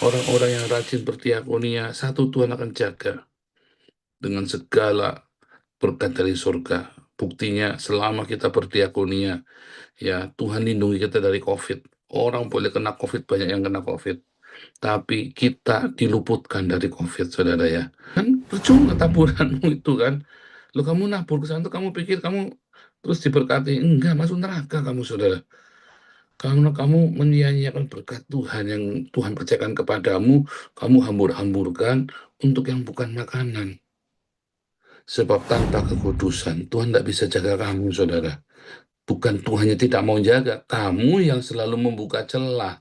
Orang-orang yang rajin berdiakonia, satu Tuhan akan jaga dengan segala berkat dari surga. Buktinya selama kita berdiakonia, ya Tuhan lindungi kita dari COVID. Orang boleh kena COVID, banyak yang kena COVID. Tapi kita diluputkan dari COVID, saudara ya. Kan percuma taburanmu itu kan. Lo kamu nabur ke sana tuh kamu pikir kamu terus diberkati. Enggak, masuk neraka kamu, saudara. Karena kamu menyia-nyiakan berkat Tuhan yang Tuhan percayakan kepadamu, kamu hambur-hamburkan untuk yang bukan makanan. Sebab tanpa kekudusan, Tuhan tidak bisa jaga kamu, saudara. Bukan Tuhannya tidak mau jaga, kamu yang selalu membuka celah.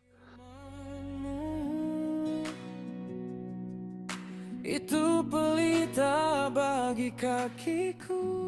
Itu pelita bagi kakiku.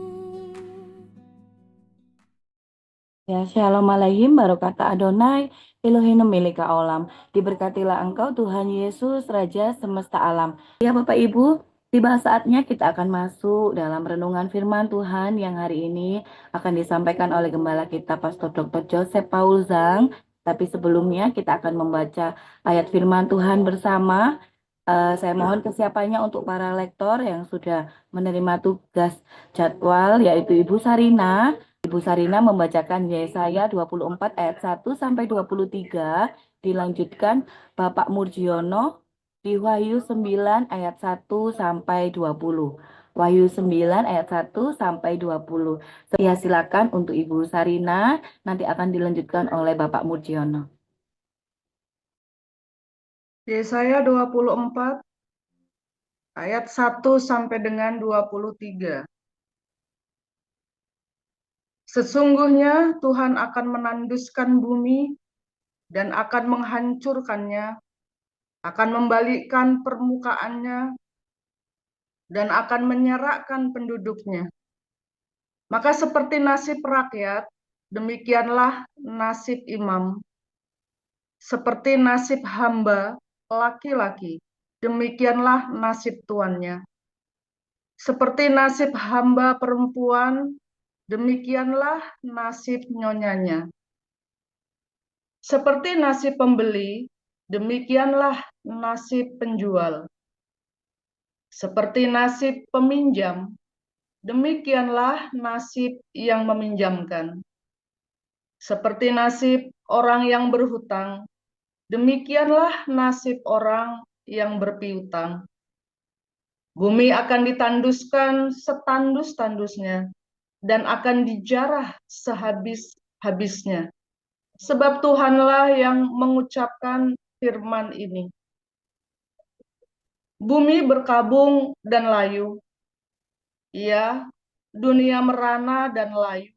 Ya, Shalom Aleichem, Barokata Adonai, Elohim Melika Olam. Diberkatilah Engkau Tuhan Yesus, Raja semesta alam. Ya Bapak Ibu, tiba saatnya kita akan masuk dalam renungan firman Tuhan yang hari ini akan disampaikan oleh Gembala kita Pastor Dr. Joseph Paul Zhang. Tapi sebelumnya kita akan membaca ayat firman Tuhan bersama. Saya mohon kesiapannya untuk para lektor yang sudah menerima tugas jadwal, yaitu Ibu Sarina. Ibu Sarina membacakan Yesaya 24 ayat 1 sampai 23, dilanjutkan Bapak Murjiono di Wahyu 9 ayat 1 sampai 20. Wahyu 9 ayat 1 sampai 20. Ya, silakan untuk Ibu Sarina, nanti akan dilanjutkan oleh Bapak Murjiono. Yesaya 24 ayat 1 sampai dengan 23. Sesungguhnya Tuhan akan menanduskan bumi dan akan menghancurkannya, akan membalikkan permukaannya dan akan menyerakkan penduduknya. Maka seperti nasib rakyat, demikianlah nasib imam. Seperti nasib hamba laki-laki, demikianlah nasib tuannya. Seperti nasib hamba perempuan, demikianlah nasib nyonyanya. Seperti nasib pembeli, demikianlah nasib penjual. Seperti nasib peminjam, demikianlah nasib yang meminjamkan. Seperti nasib orang yang berhutang, demikianlah nasib orang yang berpiutang. Bumi akan ditanduskan setandus-tandusnya dan akan dijarah sehabis-habisnya. Sebab Tuhanlah yang mengucapkan firman ini. Bumi berkabung dan layu. Ya, dunia merana dan layu.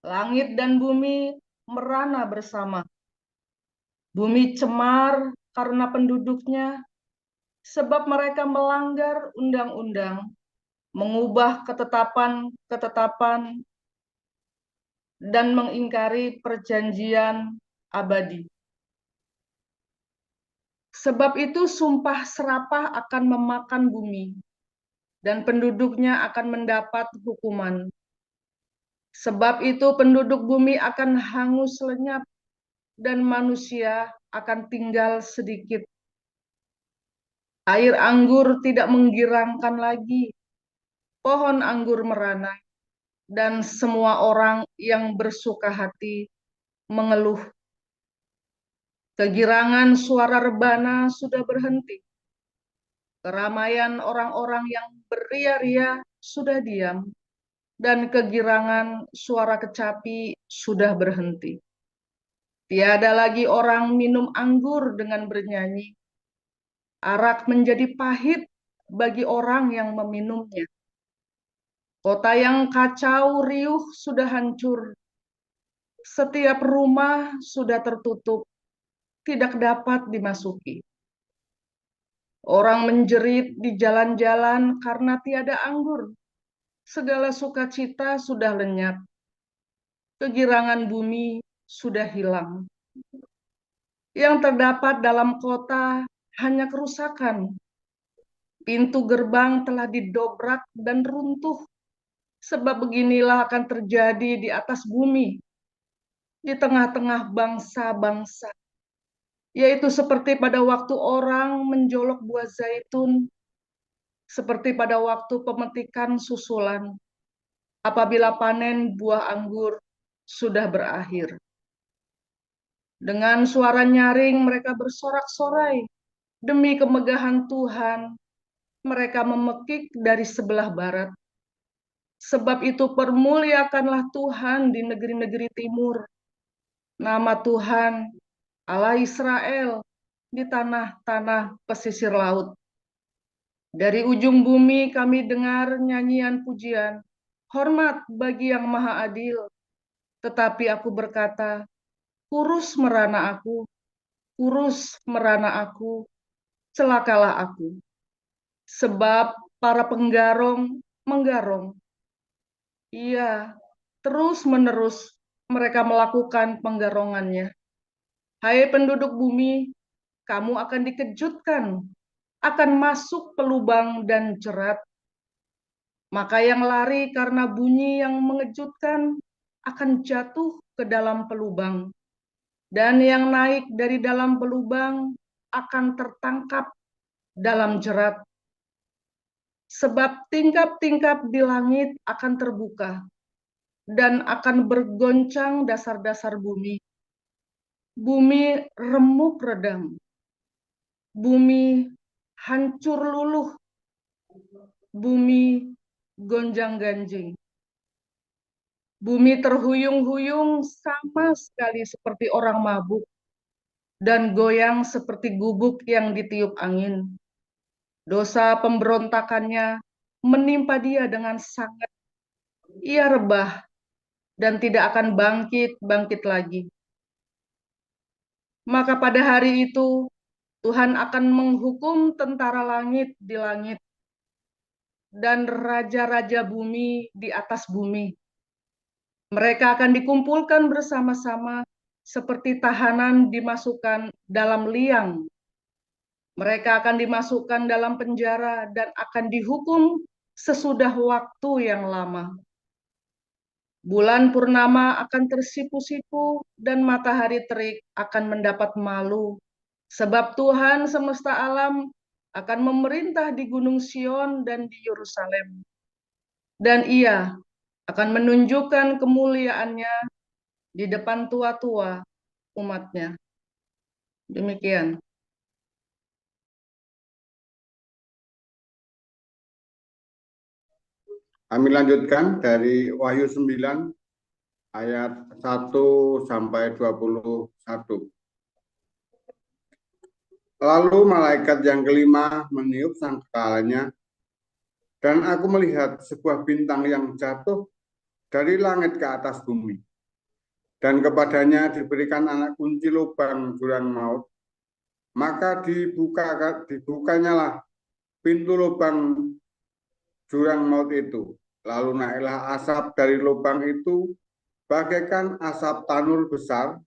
Langit dan bumi merana bersama. Bumi cemar karena penduduknya, sebab mereka melanggar undang-undang, mengubah ketetapan-ketetapan, dan mengingkari perjanjian abadi. Sebab itu sumpah serapah akan memakan bumi, dan penduduknya akan mendapat hukuman. Sebab itu penduduk bumi akan hangus lenyap, dan manusia akan tinggal sedikit. Air anggur tidak menggirangkan lagi, pohon anggur merana, dan semua orang yang bersuka hati mengeluh. Kegirangan suara rebana sudah berhenti. Keramaian orang-orang yang beria-ria sudah diam, dan kegirangan suara kecapi sudah berhenti. Tiada lagi orang minum anggur dengan bernyanyi. Arak menjadi pahit bagi orang yang meminumnya. Kota yang kacau riuh sudah hancur. Setiap rumah sudah tertutup, tidak dapat dimasuki. Orang menjerit di jalan-jalan karena tiada anggur. Segala sukacita sudah lenyap. Kegirangan bumi sudah hilang. Yang terdapat dalam kota hanya kerusakan. Pintu gerbang telah didobrak dan runtuh. Sebab beginilah akan terjadi di atas bumi, di tengah-tengah bangsa-bangsa. yaitu seperti pada waktu orang menjolok buah zaitun, seperti pada waktu pemetikan susulan, apabila panen buah anggur sudah berakhir. Dengan suara nyaring mereka bersorak-sorai, demi kemegahan Tuhan, mereka memekik dari sebelah barat. Sebab itu permuliakanlah Tuhan di negeri-negeri timur. Nama Tuhan, Allah Israel, di tanah-tanah pesisir laut. Dari ujung bumi kami dengar nyanyian pujian, hormat bagi yang maha adil. Tetapi aku berkata, kurus merana aku, kurus merana aku, celakalah aku. Sebab para penggarong menggarong. Iya, terus-menerus mereka melakukan penggarongannya. Hai penduduk bumi, kamu akan dikejutkan, akan masuk pelubang dan jerat. Maka yang lari karena bunyi yang mengejutkan akan jatuh ke dalam pelubang. Dan yang naik dari dalam pelubang akan tertangkap dalam jerat. Sebab tingkap-tingkap di langit akan terbuka dan akan bergoncang dasar-dasar bumi. Bumi remuk redam. Bumi hancur luluh. Bumi gonjang-ganjing. Bumi terhuyung-huyung sama sekali seperti orang mabuk dan goyang seperti gubuk yang ditiup angin. Dosa pemberontakannya menimpa dia dengan sangat. Ia rebah dan tidak akan bangkit lagi. Maka pada hari itu Tuhan akan menghukum tentara langit di langit dan raja-raja bumi di atas bumi. Mereka akan dikumpulkan bersama-sama seperti tahanan dimasukkan dalam liang. Mereka akan dimasukkan dalam penjara dan akan dihukum sesudah waktu yang lama. Bulan purnama akan tersipu-sipu dan matahari terik akan mendapat malu. Sebab Tuhan semesta alam akan memerintah di Gunung Sion dan di Yerusalem. Dan ia akan menunjukkan kemuliaannya di depan tua-tua umatnya. Demikian. Kami lanjutkan dari Wahyu 9 ayat 1 sampai 21. Lalu malaikat yang kelima meniup sangkakalanya, dan aku melihat sebuah bintang yang jatuh dari langit ke atas bumi. Dan kepadanya diberikan anak kunci lubang jurang maut. Maka dibukanyalah pintu lubang jurang maut itu. Lalu naiklah asap dari lubang itu bagaikan asap tanur besar,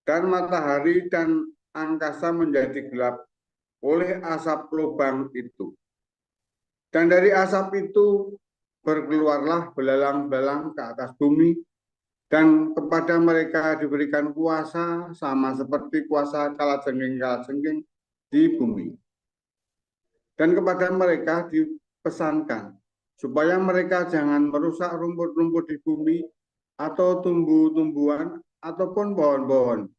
dan matahari dan angkasa menjadi gelap oleh asap lubang itu. Dan dari asap itu berkeluarlah belalang-belalang ke atas bumi, dan kepada mereka diberikan kuasa sama seperti kuasa kalajengking-kalajengking di bumi. Dan kepada mereka dipesankan supaya mereka jangan merusak rumput-rumput di bumi atau tumbuh-tumbuhan ataupun pohon-pohon,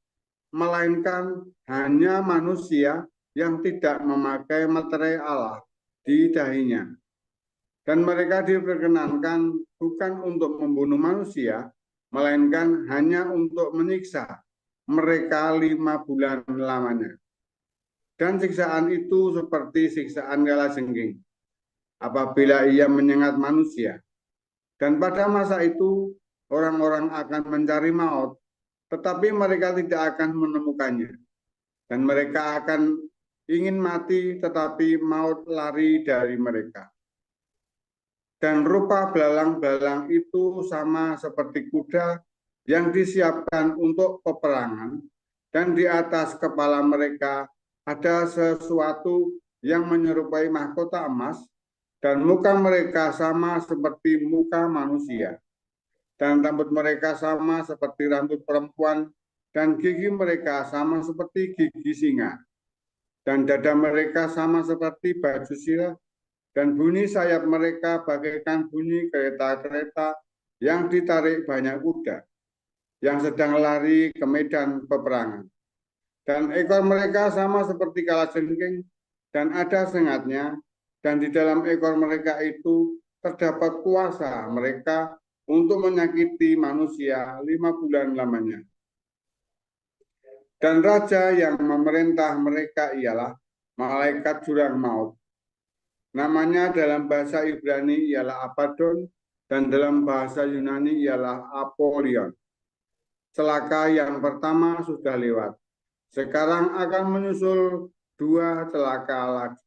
melainkan hanya manusia yang tidak memakai materai Allah di dahinya. Dan mereka diperkenankan bukan untuk membunuh manusia, melainkan hanya untuk menyiksa mereka 5 bulan lamanya. Dan siksaan itu seperti siksaan kalajengking apabila ia menyengat manusia. Dan pada masa itu orang-orang akan mencari maut, tetapi mereka tidak akan menemukannya. Dan mereka akan ingin mati, tetapi maut lari dari mereka. Dan rupa belalang-belalang itu sama seperti kuda yang disiapkan untuk peperangan, dan di atas kepala mereka ada sesuatu yang menyerupai mahkota emas, dan muka mereka sama seperti muka manusia, dan rambut mereka sama seperti rambut perempuan, dan gigi mereka sama seperti gigi singa, dan dada mereka sama seperti baju sirah, dan bunyi sayap mereka bagaikan bunyi kereta-kereta yang ditarik banyak kuda, yang sedang lari ke medan peperangan. Dan ekor mereka sama seperti kalajengking, dan ada sengatnya, dan di dalam ekor mereka itu terdapat kuasa mereka untuk menyakiti manusia 5 bulan lamanya. Dan raja yang memerintah mereka ialah malaikat jurang maut. Namanya dalam bahasa Ibrani ialah Abaddon, dan dalam bahasa Yunani ialah Apollyon. Celaka yang pertama sudah lewat. Sekarang akan menyusul 2 celaka lagi.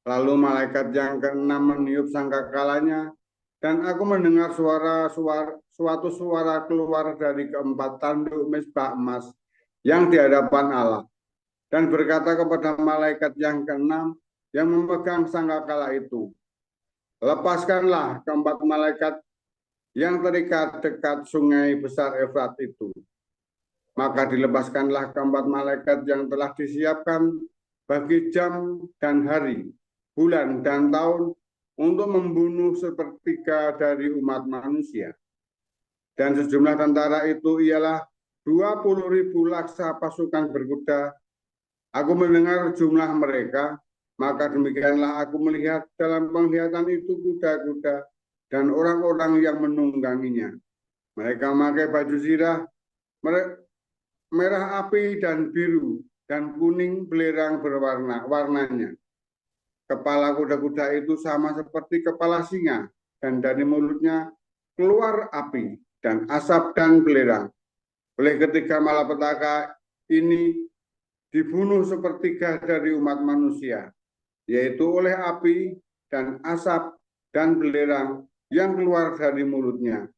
Lalu malaikat yang keenam meniup sangkakalanya, dan aku mendengar suatu suara keluar dari keempat tanduk mezbah emas yang di hadapan Allah, dan berkata kepada malaikat yang keenam yang memegang sangkakala itu, lepaskanlah keempat malaikat yang terikat dekat sungai besar Efrat itu. Maka dilepaskanlah keempat malaikat yang telah disiapkan bagi jam dan hari, bulan dan tahun, untuk membunuh sepertiga dari umat manusia. Dan sejumlah tentara itu ialah 20.000 laksa pasukan berkuda. Aku mendengar jumlah mereka, maka demikianlah aku melihat dalam penglihatan itu kuda-kuda dan orang-orang yang menungganginya. Mereka memakai baju zirah, merah api dan biru, dan kuning belerang warnanya. Kepala kuda-kuda itu sama seperti kepala singa, dan dari mulutnya keluar api dan asap dan belerang. Oleh ketiga malapetaka ini dibunuh sepertiga dari umat manusia, yaitu oleh api dan asap dan belerang yang keluar dari mulutnya.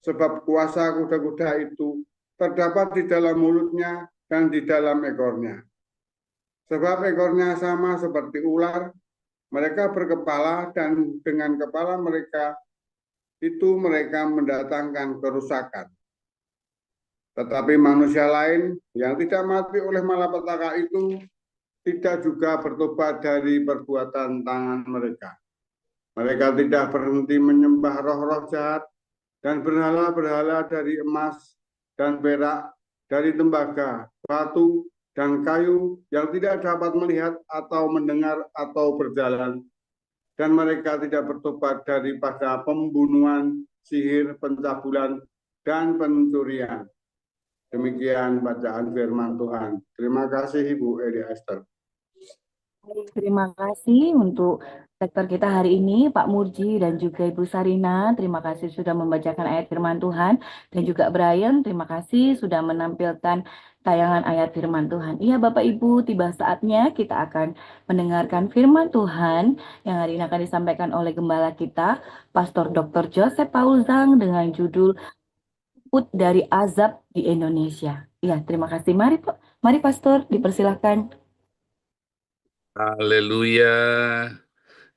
Sebab kuasa kuda-kuda itu terdapat di dalam mulutnya dan di dalam ekornya. Sebab ekornya sama seperti ular, mereka berkepala, dan dengan kepala mereka itu mereka mendatangkan kerusakan. Tetapi manusia lain yang tidak mati oleh malapetaka itu tidak juga bertobat dari perbuatan tangan mereka. Mereka tidak berhenti menyembah roh-roh jahat dan berhala-berhala dari emas dan perak, dari tembaga, batu, dan kayu yang tidak dapat melihat atau mendengar atau berjalan. Dan mereka tidak bertobat daripada pembunuhan, sihir, pencabulan, dan pencurian. Demikian bacaan firman Tuhan. Terima kasih Ibu Eli Esther. Terima kasih untuk sektor kita hari ini, Pak Murji dan juga Ibu Sarina. Terima kasih sudah membacakan ayat firman Tuhan. Dan juga Brian, terima kasih sudah menampilkan tayangan ayat firman Tuhan. Iya Bapak Ibu, tiba saatnya kita akan mendengarkan firman Tuhan yang hari ini akan disampaikan oleh Gembala kita, Pastor Dr. Joseph Paul Zhang, dengan judul Put dari Azab di Indonesia. Iya, terima kasih. Mari Pastor, dipersilahkan. Haleluya.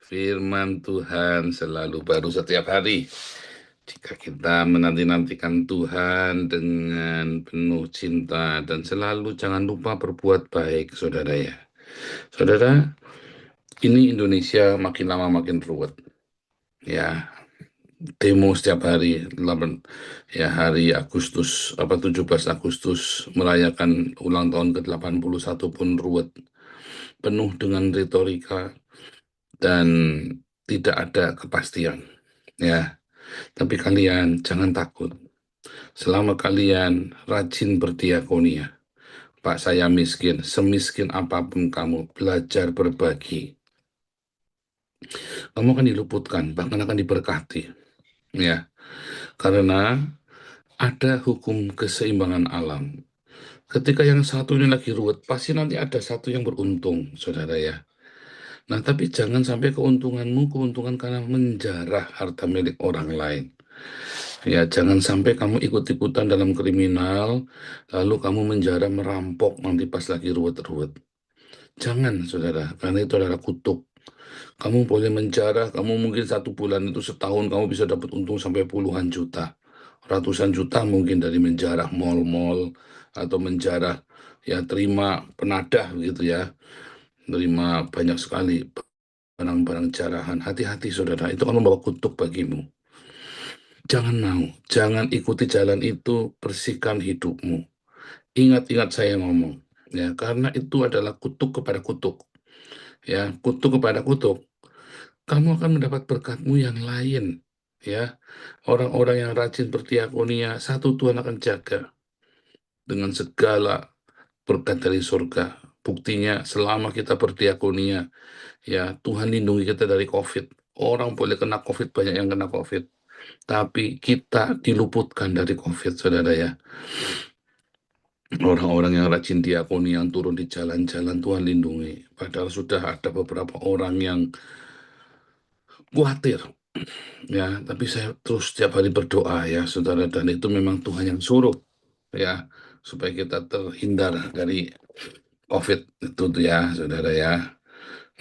Firman Tuhan selalu baru setiap hari. Jika kita menanti-nantikan Tuhan dengan penuh cinta dan selalu jangan lupa berbuat baik, saudara ya. Saudara, ini Indonesia makin lama makin ruwet. Ya, demo setiap hari, hari Agustus, 17 Agustus merayakan ulang tahun ke-81 pun ruwet. Penuh dengan retorika dan tidak ada kepastian. Ya, tapi kalian jangan takut. Selama kalian rajin berdiakonia, Pak, saya miskin, semiskin apapun kamu, belajar berbagi, kamu akan diluputkan, bahkan akan diberkati. Ya, karena ada hukum keseimbangan alam. Ketika yang satunya lagi ruwet, pasti nanti ada satu yang beruntung, saudara ya. Nah, tapi jangan sampai keuntungan karena menjarah harta milik orang lain. Ya, jangan sampai kamu ikut-ikutan dalam kriminal, lalu kamu menjarah, merampok nanti pas lagi ruwet-ruwet. Jangan, saudara, karena itu adalah kutuk. Kamu boleh menjarah, kamu mungkin 1 bulan itu setahun kamu bisa dapat untung sampai puluhan juta. ratusan juta mungkin dari menjarah mal-mal atau menjarah ya terima penadah gitu ya, terima banyak sekali barang-barang jarahan. Hati-hati saudara, itu akan membawa kutuk bagimu. Jangan mau, jangan ikuti jalan itu, bersihkan hidupmu. Ingat-ingat saya ngomong, ya, karena itu adalah kutuk kepada kutuk, ya, kutuk kepada kutuk. Kamu akan mendapat berkatmu yang lain, ya. Orang-orang yang rajin berdiakonia, satu Tuhan akan jaga dengan segala berkat dari surga. Buktinya selama kita berdiakonia, ya, Tuhan lindungi kita dari COVID. Orang boleh kena COVID, banyak yang kena COVID. Tapi kita diluputkan dari COVID, saudara ya. Orang-orang yang rajin diakoni, yang turun di jalan-jalan, Tuhan lindungi. Padahal sudah ada beberapa orang yang khawatir, ya. Tapi saya terus setiap hari berdoa ya, saudara. Dan itu memang Tuhan yang suruh, ya, supaya kita terhindar dari COVID itu tuh ya, saudara ya.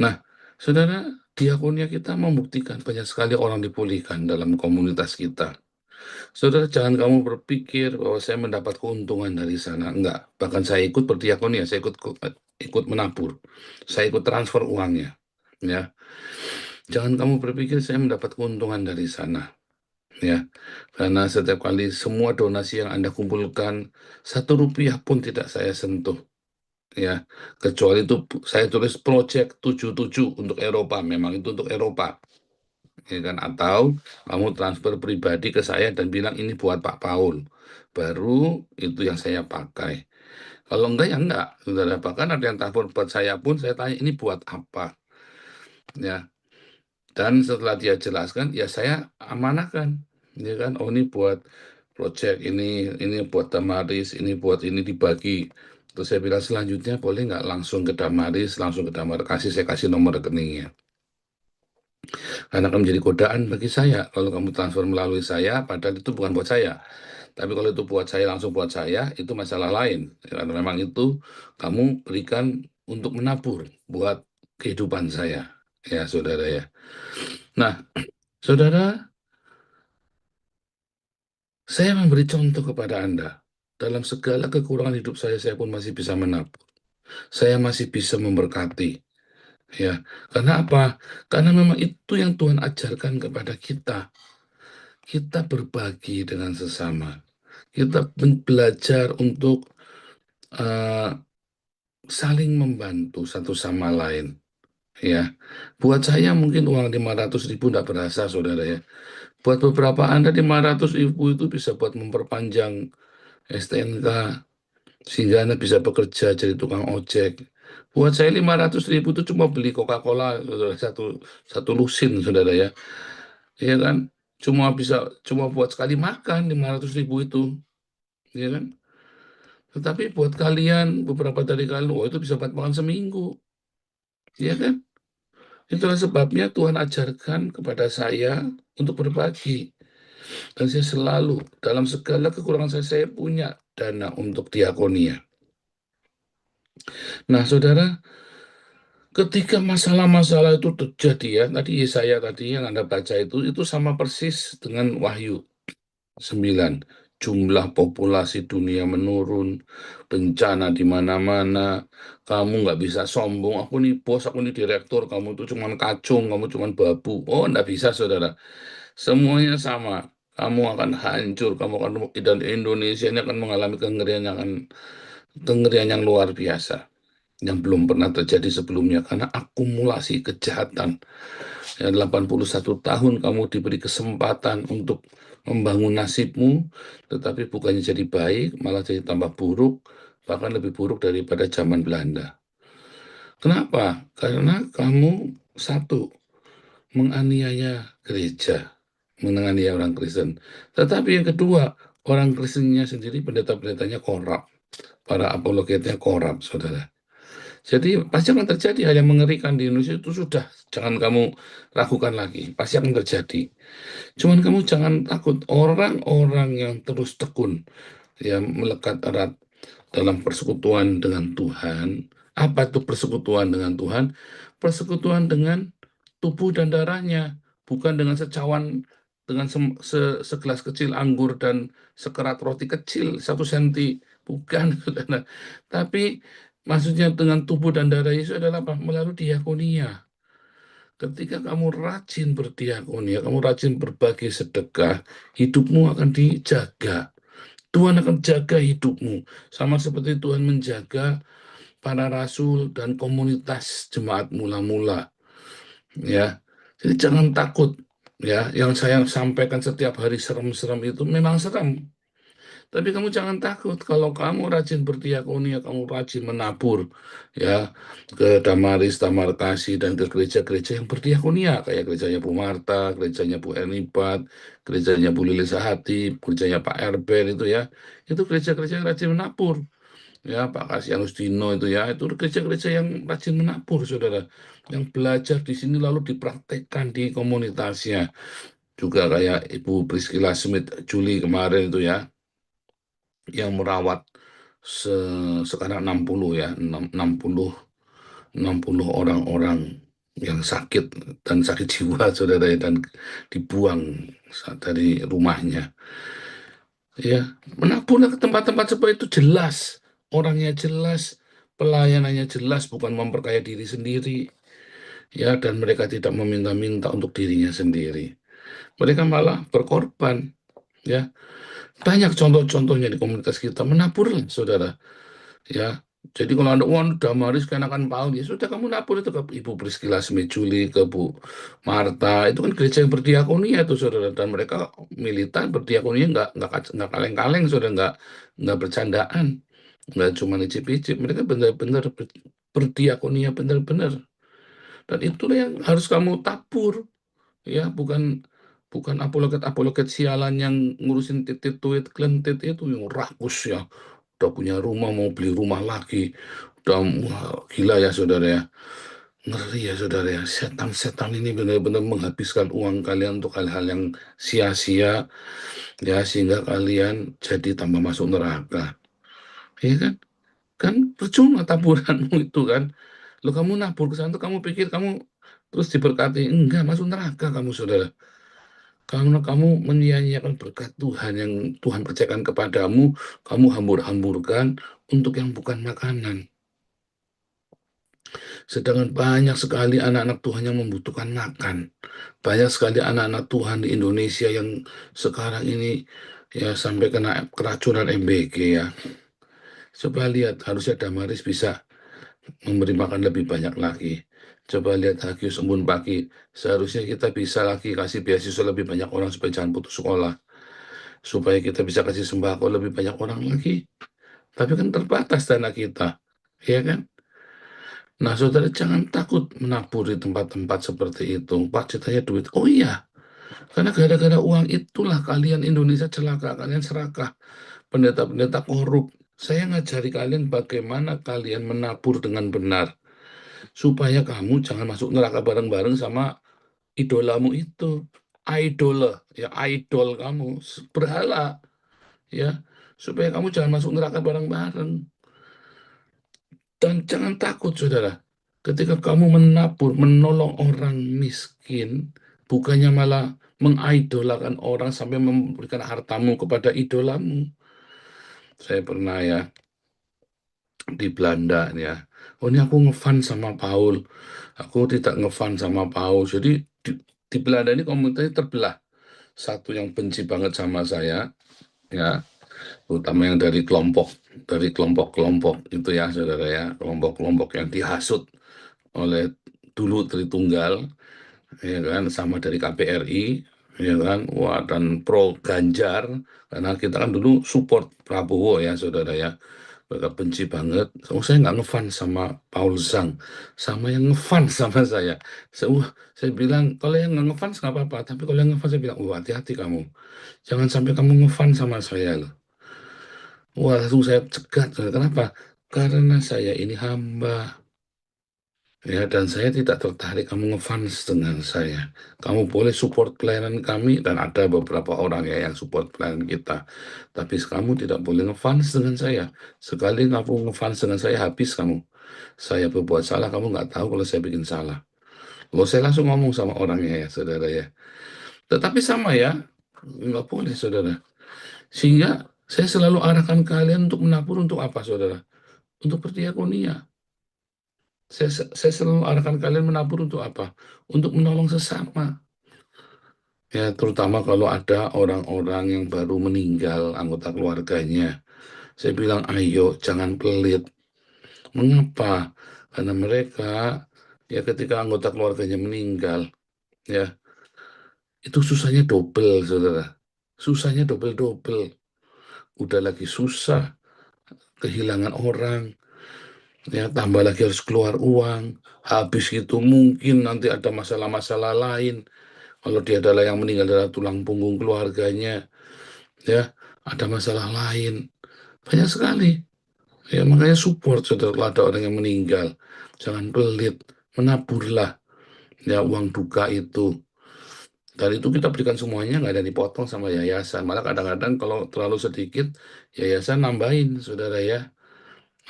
Nah, saudara, diakonia kita membuktikan banyak sekali orang dipulihkan dalam komunitas kita. Saudara, jangan kamu berpikir bahwa saya mendapat keuntungan dari sana. Enggak. Bahkan saya ikut berdiakonia, saya ikut menabur. Saya ikut transfer uangnya. Ya. Jangan kamu berpikir saya mendapat keuntungan dari sana. Ya. Karena setiap kali semua donasi yang Anda kumpulkan, 1 rupiah pun tidak saya sentuh. Ya. Kecuali itu saya tulis project 77 untuk Eropa. Memang itu untuk Eropa. Ya kan, atau kamu transfer pribadi ke saya dan bilang ini buat Pak Paul, baru itu yang saya pakai. Kalau enggak ya enggak, saudara. Bahkan ada yang transfer buat saya pun saya tanya ini buat apa, ya. Dan setelah dia jelaskan, ya saya amanahkan, ya kan. Oh ini buat project ini buat Damaris, ini buat ini dibagi. Terus saya bilang selanjutnya boleh nggak langsung ke Damaris, langsung ke Damaris, saya kasih nomor rekeningnya. Karena akan menjadi godaan bagi saya kalau kamu transfer melalui saya, padahal itu bukan buat saya. Tapi kalau itu buat saya, langsung buat saya, itu masalah lain. Karena memang itu kamu berikan untuk menabur buat kehidupan saya, ya saudara ya. Nah, saudara, saya memberi contoh kepada Anda. Dalam segala kekurangan hidup saya pun masih bisa menabur. Saya masih bisa memberkati. Ya, karena apa? Karena memang itu yang Tuhan ajarkan kepada kita. Kita berbagi dengan sesama. Kita belajar untuk saling membantu satu sama lain. Ya, buat saya mungkin uang 500.000 tidak berasa, saudara ya. Buat beberapa Anda 500.000 itu bisa buat memperpanjang STNK, sehingga Anda bisa bekerja jadi tukang ojek. Buat saya 500.000 itu cuma beli Coca-Cola satu lusin, saudara ya. Iya kan? Cuma buat sekali makan 500.000 itu, ya kan? Tetapi buat kalian, beberapa dari kalian, oh itu bisa buat makan seminggu, ya kan? Itulah sebabnya Tuhan ajarkan kepada saya untuk berbagi. Dan saya selalu, dalam segala kekurangan saya punya dana untuk diakonia. Nah, saudara, ketika masalah-masalah itu terjadi ya, tadi Yesaya tadi yang Anda baca itu sama persis dengan Wahyu 9. Jumlah populasi dunia menurun, bencana di mana-mana, kamu nggak bisa sombong, aku nih bos, aku nih direktur, kamu tuh cuman kacung, kamu cuman babu. Oh, nggak bisa, saudara. Semuanya sama. Kamu akan hancur, dan Indonesia ini akan mengalami kengerian yang luar biasa, yang belum pernah terjadi sebelumnya, karena akumulasi kejahatan. Ya, 81 tahun kamu diberi kesempatan untuk membangun nasibmu, tetapi bukannya jadi baik, malah jadi tambah buruk, bahkan lebih buruk daripada zaman Belanda. Kenapa? Karena kamu satu, menganiaya gereja, menganiaya orang Kristen. Tetapi yang kedua, orang Kristennya sendiri, pendeta-pendetanya korup, para apologetnya korup, saudara. Jadi pasti akan terjadi hal yang mengerikan di Indonesia itu sudah, jangan kamu ragukan lagi, pasti akan terjadi. Cuman kamu jangan takut, orang-orang yang terus tekun, ya melekat erat dalam persekutuan dengan Tuhan. Apa itu persekutuan dengan Tuhan? Persekutuan dengan tubuh dan darahnya, bukan dengan secawan dengan segelas kecil anggur dan sekerat roti kecil 1 senti, bukan, saudara. Tapi maksudnya dengan tubuh dan darah Yesus adalah apa? Melalui diakonia. Ketika kamu rajin berdiakonia, kamu rajin berbagi sedekah, hidupmu akan dijaga. Tuhan akan jaga hidupmu, sama seperti Tuhan menjaga para rasul dan komunitas jemaat mula-mula, ya. Jadi jangan takut, ya. Yang saya sampaikan setiap hari serem-serem itu memang serem. Tapi kamu jangan takut kalau kamu rajin berdiakonia, kamu rajin menabur, ya, ke Damaris, Damar Kasih, dan ke gereja-gereja yang berdiakonia, kayak gerejanya Bu Marta, gerejanya Bu Ernipat, gerejanya Bu Lili Sahati, gerejanya Pak Erben itu ya, itu gereja-gereja yang rajin menabur, ya, Pak Kasianus Dino itu ya, itu gereja-gereja yang rajin menabur, saudara, yang belajar di sini lalu dipraktekkan di komunitasnya, juga kayak Ibu Priscilla Smith Juli kemarin itu ya, yang merawat sekarang 60 ya, 60 orang-orang yang sakit dan sakit jiwa, saudara ya, dan dibuang dari rumahnya. Ya, menaburlah ke tempat-tempat seperti itu, jelas, orangnya jelas, pelayanannya jelas, bukan memperkaya diri sendiri, ya, dan mereka tidak meminta-minta untuk dirinya sendiri. Mereka malah berkorban, ya. Banyak contoh-contohnya di komunitas kita, menaburlah, saudara. Ya, jadi kalau Anda, wah, Damaris kenakan Paul, ya sudah, kamu nabur itu ke Ibu Priscilla Smejuli, ke Bu Marta, itu kan gereja yang berdiakonia tuh, saudara, dan mereka militan berdiakonia nggak kaleng-kaleng, saudara, nggak bercandaan, nggak cuma icip-icip, mereka benar-benar berdiakonia benar-benar, dan itulah yang harus kamu tabur, ya, bukan bukan apologet sialan yang ngurusin titit tuit klentit itu yang rakus ya, udah punya rumah mau beli rumah lagi, udah, wah, gila ya, saudara ya, ngeri ya, saudara ya, setan-setan ini benar-benar menghabiskan uang kalian untuk hal-hal yang sia-sia, ya, sehingga kalian jadi tambah masuk neraka, ya kan? Kan percuma taburanmu itu kan, lo kamu nabur ke sana tuh kamu pikir kamu terus diberkati, enggak, masuk neraka kamu, saudara. Karena kamu menyia-nyiakan berkat Tuhan yang Tuhan percayakan kepadamu, kamu hambur-hamburkan untuk yang bukan makanan. Sedangkan banyak sekali anak-anak Tuhan yang membutuhkan makan. Banyak sekali anak-anak Tuhan di Indonesia yang sekarang ini ya sampai kena keracunan MBG ya. Coba lihat, harusnya Damaris bisa memberi makan lebih banyak lagi. Coba lihat Hagios Embun Pagi, seharusnya kita bisa lagi kasih beasiswa lebih banyak orang supaya jangan putus sekolah. Supaya kita bisa kasih sembako lebih banyak orang lagi. Tapi kan terbatas dana kita, ya kan? Nah, saudara, jangan takut menabur di tempat-tempat seperti itu. Pak, ceritanya duit. Oh iya, karena gara-gara uang itulah kalian Indonesia celaka, kalian serakah, pendeta-pendeta korup. Saya ngajari kalian bagaimana kalian menabur dengan benar, supaya kamu jangan masuk neraka bareng-bareng sama idolamu itu. Idol, ya, idol kamu, berhala, ya, supaya kamu jangan masuk neraka bareng-bareng. Dan jangan takut, saudara, ketika kamu menabur, menolong orang miskin, bukannya malah mengidolakan orang sampai memberikan hartamu kepada idolamu. Saya pernah ya di Belanda ya, oh ini aku ngefan sama Paul, aku tidak ngefan sama Paul. Jadi di Belanda ini komunitasnya terbelah. Satu yang benci banget sama saya, ya, terutama yang dari kelompok-kelompok itu ya, saudara ya, kelompok-kelompok yang dihasut oleh dulu Tritunggal, ya kan, sama dari KPRI, ya kan, wah, dan pro Ganjar, karena kita kan dulu support Prabowo ya, saudara ya, mereka benci banget. Saya nggak ngefans sama Paul Zhang, sama yang ngefans sama saya. Saya bilang, kalau yang nggak ngefans nggak apa-apa, tapi kalau yang ngefans saya bilang, wah, hati-hati kamu, jangan sampai kamu ngefans sama saya loh. Wah, langsung saya cegat. Kenapa? Karena saya ini hamba. Ya, dan saya tidak tertarik kamu ngefans dengan saya. Kamu boleh support pelayanan kami, dan ada beberapa orang ya yang support pelayanan kita. Tapi kamu tidak boleh ngefans dengan saya. Sekali kamu ngefans dengan saya, habis kamu. Saya berbuat salah, kamu nggak tahu kalau saya bikin salah. Loh, saya langsung ngomong sama orangnya ya, saudara ya. Tetapi sama ya, nggak boleh saudara. Sehingga saya selalu arahkan kalian untuk menabur untuk apa saudara? Untuk berdiakonia. Saya selalu arahkan kalian menabur untuk apa? Untuk menolong sesama. Ya, terutama kalau ada orang-orang yang baru meninggal, anggota keluarganya. Saya bilang, ayo jangan pelit. Mengapa? Karena mereka, ya ketika anggota keluarganya meninggal, ya, itu susahnya double, saudara. Susahnya double-double. Udah lagi susah, kehilangan orang, ya tambah lagi harus keluar uang. Habis itu mungkin nanti ada masalah-masalah lain. Kalau dia adalah yang meninggal adalah tulang punggung keluarganya, ya ada masalah lain. Banyak sekali. Ya makanya support saudara kalau ada orang yang meninggal. Jangan pelit, menaburlah ya uang duka itu. Dan itu kita berikan semuanya, nggak ada dipotong sama yayasan. Malah kadang-kadang kalau terlalu sedikit, yayasan nambahin, saudara ya.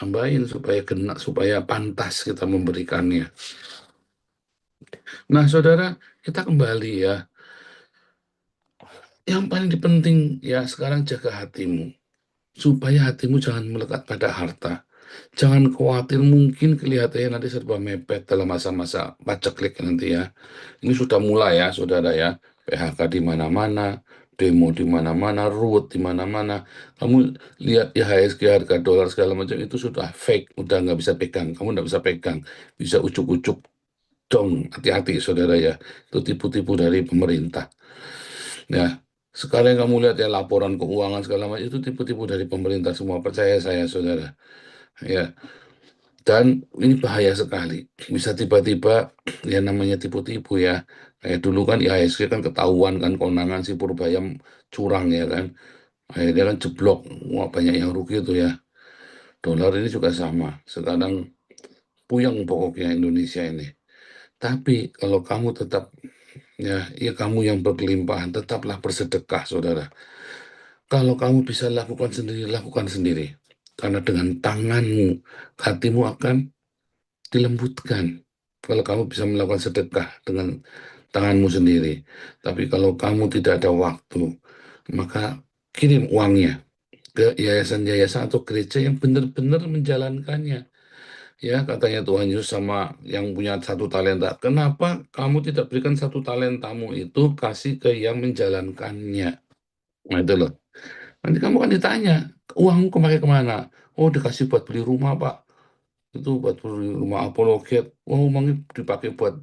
Nambahin supaya kena, supaya pantas kita memberikannya. Nah, saudara, kita kembali ya. Yang paling penting ya sekarang jaga hatimu. Supaya hatimu jangan melekat pada harta. Jangan khawatir, mungkin kelihatannya nanti serba mepet dalam masa-masa paceklik nanti ya. Ini sudah mulai ya, saudara ya. PHK di mana-mana, demo di mana-mana, ruwet di mana-mana. Kamu lihat IHSG, harga dolar segala macam itu sudah fake, udah nggak bisa pegang. Kamu nggak bisa pegang, bisa ucuk-ucuk dong. Hati-hati, saudara ya. Itu tipu-tipu dari pemerintah. Ya, sekarang yang kamu lihat ya laporan keuangan segala macam itu tipu-tipu dari pemerintah semua. Percaya saya, saudara. Ya, dan ini bahaya sekali. Bisa tiba-tiba ya namanya tipu-tipu ya. Kayak dulu kan IHSG kan ketahuan kan konangan si Purbayam curang ya kan. Akhirnya kan jeblok. Wah, banyak yang rugi itu ya. Dolar ini juga sama. Sekarang puyeng pokoknya Indonesia ini. Tapi kalau kamu tetap ya kamu yang berkelimpahan tetaplah bersedekah, saudara. Kalau kamu bisa lakukan sendiri, lakukan sendiri. Karena dengan tanganmu, hatimu akan dilembutkan. Kalau kamu bisa melakukan sedekah dengan tanganmu sendiri. Tapi kalau kamu tidak ada waktu, maka kirim uangnya ke yayasan-yayasan atau gereja yang benar-benar menjalankannya. Ya, katanya Tuhan Yesus sama yang punya satu talenta. Kenapa kamu tidak berikan satu talentamu itu kasih ke yang menjalankannya? Nah, itu loh. Nanti kamu kan ditanya, uangmu kemarin kemana? Oh, dikasih buat beli rumah, Pak. Itu buat beli rumah Apologet. Oh, uangnya dipakai buat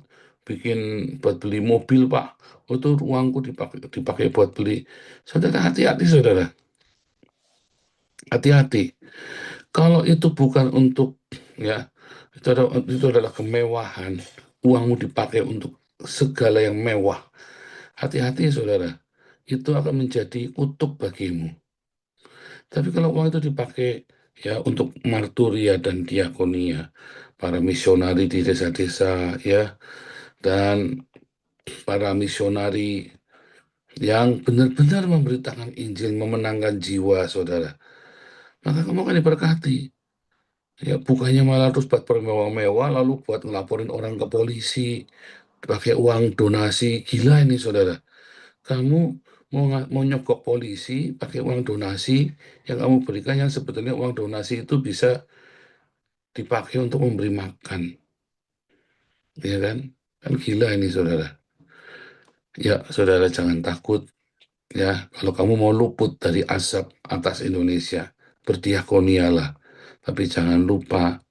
beli mobil, Pak. Oh, itu uangku dipakai buat beli. Saudara, hati-hati, saudara. Hati-hati. Kalau itu bukan untuk, ya, itu adalah kemewahan. Uangmu dipakai untuk segala yang mewah. Hati-hati, saudara. Itu akan menjadi kutuk bagimu. Tapi kalau uang itu dipakai ya untuk marturia dan diakonia, para misionari di desa-desa ya, dan para misionari yang benar-benar memberitakan Injil, memenangkan jiwa, saudara. Maka kamu akan diberkati. Ya, bukannya malah terus buat bermewah-mewah, lalu buat ngelaporin orang ke polisi, pakai uang donasi. Gila ini, saudara. Kamu mau nyogok polisi pakai uang donasi yang kamu berikan, yang sebetulnya uang donasi itu bisa dipakai untuk memberi makan, ya kan? Kan gila ini, saudara. Ya, saudara jangan takut, ya. Kalau kamu mau luput dari asap atas Indonesia, berdiakonialah. Tapi jangan lupa,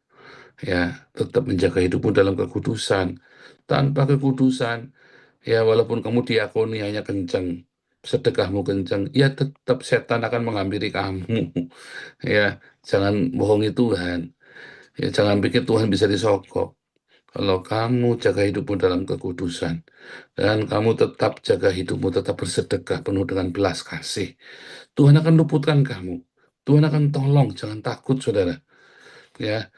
ya, tetap menjaga hidupmu dalam kekudusan. Tanpa kekudusan, ya walaupun kamu diakonianya kencang, sedekahmu kencang, ya tetap setan akan menghampiri kamu. Ya, jangan bohongi Tuhan. Ya, jangan pikir Tuhan bisa disogok. Kalau kamu jaga hidupmu dalam kekudusan, dan kamu tetap jaga hidupmu, tetap bersedekah penuh dengan belas kasih, Tuhan akan luputkan kamu. Tuhan akan tolong, jangan takut, saudara. Ya,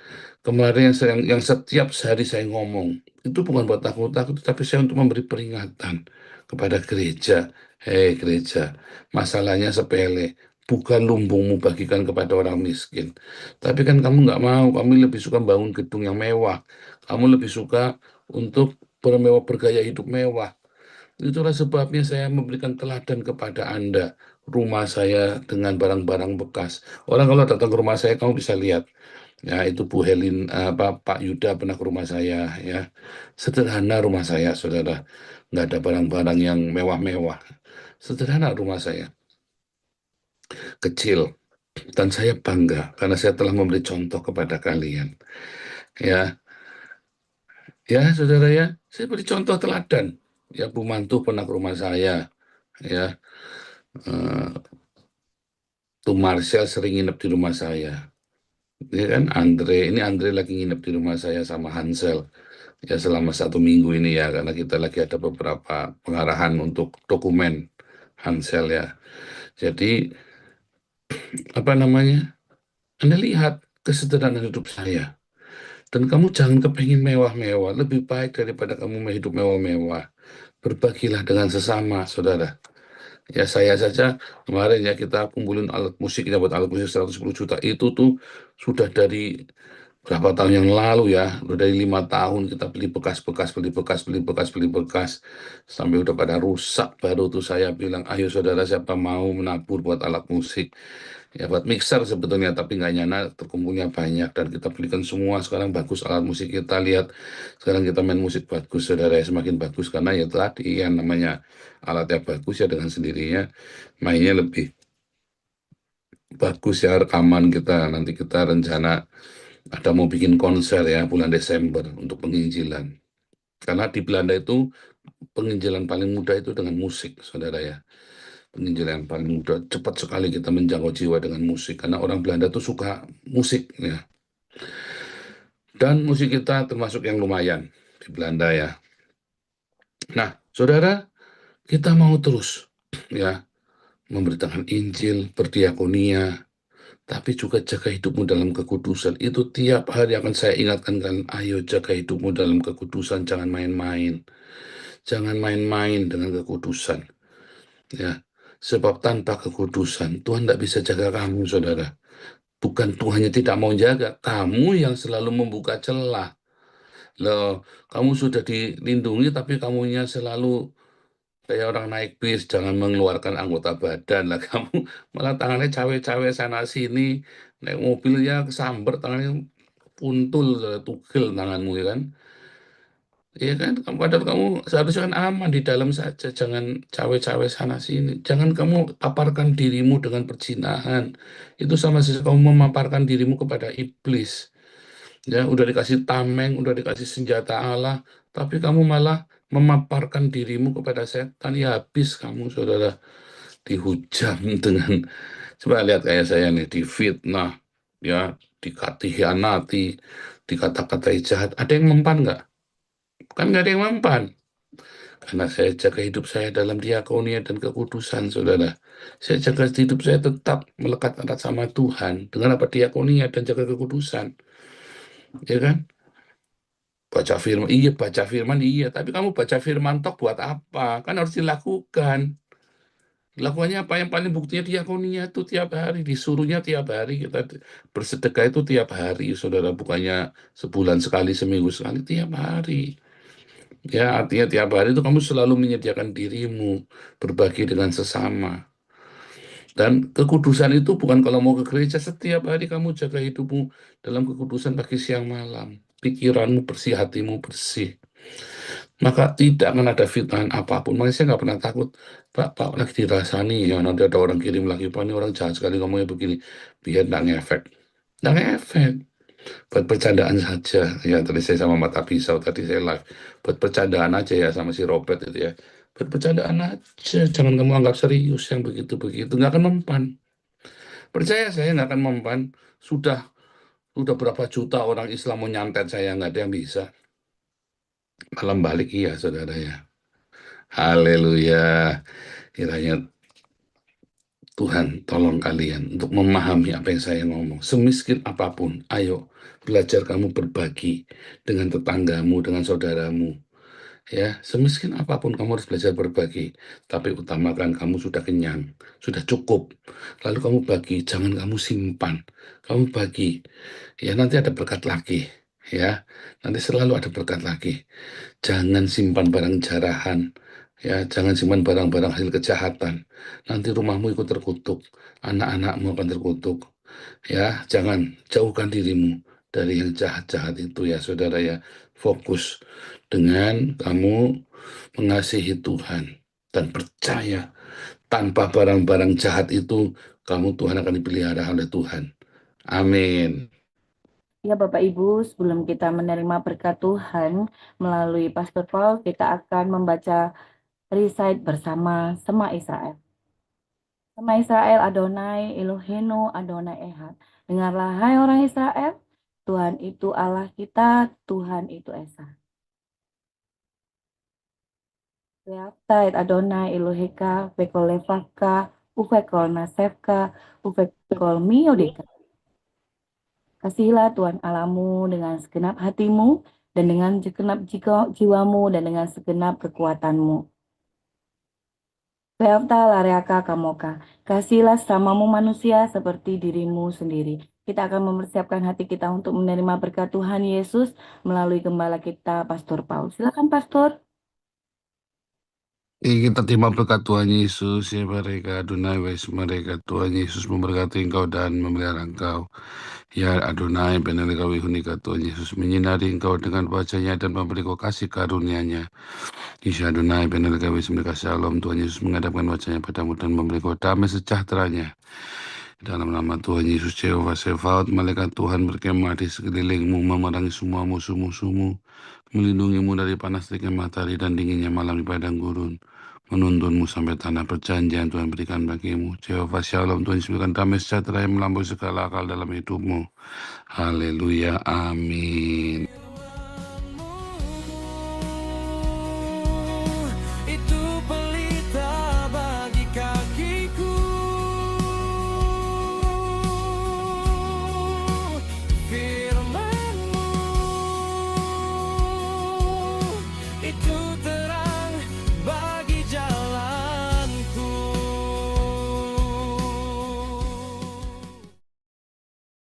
kemarin yang setiap hari saya ngomong, itu bukan buat takut-takut, tapi saya untuk memberi peringatan kepada gereja. Hei gereja, masalahnya sepele, bukan lumbungmu bagikan kepada orang miskin. Tapi kan kamu nggak mau, kamu lebih suka bangun gedung yang mewah. Kamu lebih suka untuk bermewah, bergaya hidup mewah. Itulah sebabnya saya memberikan teladan kepada Anda, rumah saya dengan barang-barang bekas. Orang kalau datang ke rumah saya, kamu bisa lihat. Ya, itu Bu Helin, Pak Yuda pernah ke rumah saya, ya. Sederhana rumah saya, saudara. Nggak ada barang-barang yang mewah-mewah. Sederhana rumah saya, kecil. Dan saya bangga karena saya telah memberi contoh kepada kalian. Ya, ya, saudara ya, saya beri contoh teladan. Ya, Bu Mantu pernah ke rumah saya. Ya, eh, tuh Marcel sering nginep di rumah saya. Ini kan ini Andre lagi nginep di rumah saya sama Hansel. Ya, selama 1 minggu ini ya, karena kita lagi ada beberapa pengarahan untuk dokumen Hansel ya. Jadi, apa namanya, Anda lihat kesederhanaan hidup saya. Dan kamu jangan kepingin mewah-mewah, lebih baik daripada kamu hidup mewah-mewah. Berbagilah dengan sesama, saudara. Ya, saya saja kemarin ya, kita kumpulin alat musiknya, buat alat musik 110 juta. Itu tuh sudah dari berapa tahun yang lalu ya, udah dari 5 tahun kita beli bekas-bekas, beli bekas, beli bekas, beli bekas, sampai udah pada rusak. Baru tuh saya bilang, ayo saudara, siapa mau menabur buat alat musik. Ya, buat mixer sebetulnya, tapi nggak nyana, terkumpulnya banyak, dan kita belikan semua. Sekarang bagus alat musik kita, lihat sekarang kita main musik bagus, saudara ya, semakin bagus, karena ya tadi yang namanya alatnya bagus ya, dengan sendirinya mainnya lebih bagus ya, rekaman kita. Nanti kita rencana ada mau bikin konser ya bulan Desember untuk penginjilan, karena di Belanda itu penginjilan paling mudah itu dengan musik, saudara ya. Penginjilan yang paling mudah, cepat sekali kita menjangkau jiwa dengan musik, karena orang Belanda tuh suka musik ya. Dan musik kita termasuk yang lumayan di Belanda ya. Nah, saudara, kita mau terus ya memberitakan Injil, berdiakonia, tapi juga jaga hidupmu dalam kekudusan. Itu tiap hari akan saya ingatkan kan, ayo jaga hidupmu dalam kekudusan, jangan main-main. Jangan main-main dengan kekudusan. Ya, sebab tanpa kekudusan, Tuhan tidak bisa jaga kamu, saudara. Bukan Tuhannya tidak mau jaga, kamu yang selalu membuka celah. Loh, kamu sudah dilindungi, tapi kamunya selalu kayak orang naik bis, jangan mengeluarkan anggota badan lah. Kamu malah tangannya cawe-cawe sana sini, naik mobilnya kesamber, tangannya puntul, tugel tanganmu ya kan. Iya kan, padahal kamu seharusnya kan aman di dalam saja, jangan cawe-cawe sana sini. Jangan kamu paparkan dirimu dengan perzinahan. Itu sama saja kamu memaparkan dirimu kepada iblis. Ya, udah dikasih tameng, udah dikasih senjata Allah, tapi kamu malah memaparkan dirimu kepada setan. Ya, habis kamu, saudara, dihujam dengan, coba lihat kayak saya nih, difitnah, ya, dikhianati, dikata-katai jahat. Ada yang mempan nggak? Kan nggak ada yang mempan. Karena saya jaga hidup saya dalam diakonia dan kekudusan, saudara. Saya jaga hidup saya tetap melekat erat sama Tuhan dengan apa, diakonia dan jaga kekudusan. Ya kan? Baca firman, iya, baca firman, iya. Tapi kamu baca firman tok buat apa? Kan harus dilakukan. Lakukannya apa? Yang paling buktinya diakonia itu tiap hari. Disuruhnya tiap hari. Kita bersedekah itu tiap hari, saudara. Bukannya sebulan sekali, seminggu sekali. Tiap hari. Ya, artinya tiap hari itu kamu selalu menyediakan dirimu, berbagi dengan sesama. Dan kekudusan itu bukan kalau mau ke gereja, setiap hari kamu jaga hidupmu dalam kekudusan pagi, siang, malam. Pikiranmu bersih, hatimu bersih. Maka tidak akan ada fitnahan apapun. Makanya saya nggak pernah takut. Pak lagi dirasani, ya nanti ada orang kirim lagi, Pak ini orang jahat sekali ngomongnya begini. Biar nggak ngefek. Nggak ngefek. Buat bercandaan saja. Ya, tadi saya sama Mata Pisau, tadi saya live. Buat bercandaan aja ya sama si Robert itu ya. Buat bercandaan aja. Jangan kamu anggap serius yang begitu-begitu. Nggak akan mempan. Percaya saya nggak akan mempan. Sudah berapa juta orang Islam mau nyantet saya, nggak ada yang bisa. Malam balik iya, saudara ya. Haleluya. Kiranya Tuhan tolong kalian untuk memahami apa yang saya ngomong. Semiskin apapun, ayo belajar kamu berbagi dengan tetanggamu, dengan saudaramu. Ya, semiskin apapun kamu harus belajar berbagi. Tapi utamakan kamu sudah kenyang, sudah cukup. Lalu kamu bagi, jangan kamu simpan. Kamu bagi. Ya, nanti ada berkat lagi. Ya, nanti selalu ada berkat lagi. Jangan simpan barang jarahan. Ya, jangan simpan barang-barang hasil kejahatan. Nanti rumahmu ikut terkutuk, anak-anakmu akan terkutuk. Ya, jangan jauhkan dirimu dari yang jahat-jahat itu ya, saudara ya. Fokus dengan kamu mengasihi Tuhan dan percaya tanpa barang-barang jahat itu, kamu Tuhan akan dipelihara oleh Tuhan. Amin. Ya Bapak Ibu, sebelum kita menerima berkat Tuhan melalui Pastor Paul, kita akan membaca recite bersama Sema Israel. Sema Israel Adonai Eloheinu Adonai Ehad. Dengarlah hai orang Israel, Tuhan itu Allah kita, Tuhan itu Esa. Ve'atai Adonai Eloheka, vekol levaka, uvekol nasefka, uvekol miodeka. Kasihilah Tuhan Allahmu dengan segenap hatimu, dan dengan segenap jiwamu, dan dengan segenap kekuatanmu. Ve'afta lareaka kamoka. Kasihilah sesamamu manusia seperti dirimu sendiri. Kita akan mempersiapkan hati kita untuk menerima berkat Tuhan Yesus melalui gembala kita, Pastor Paul. Silakan Pastor. Kita terima berkat Tuhan Yesus, ya mereka Adonai, wes mereka Tuhan Yesus memberkati engkau dan memelihara engkau. Ya Adonai, benar kau hunika Tuhan Yesus menyinari engkau dengan wajahnya dan memberi kau kasih karunia-Nya. Isya Adonai, benar kau mereka shalom, Tuhan Yesus menghadapkan wajahnya padamu dan memberi kau damai sejahtera-Nya. Dalam nama Tuhan Yesus Jehovah Sebaot, malaikat Tuhan berkemah di sekelilingmu, memerangi semua musuh-musuhmu, melindungimu dari panas terik matahari dan dinginnya malam di padang gurun, menuntunmu sampai tanah perjanjian Tuhan berikan bagimu. Jehovah Shalom, Tuhan Yesus berikan damai sejahtera yang melampaui segala akal dalam hidupmu. Haleluya, amin. Itu pelita bagi kakiku, firman-Mu itu terang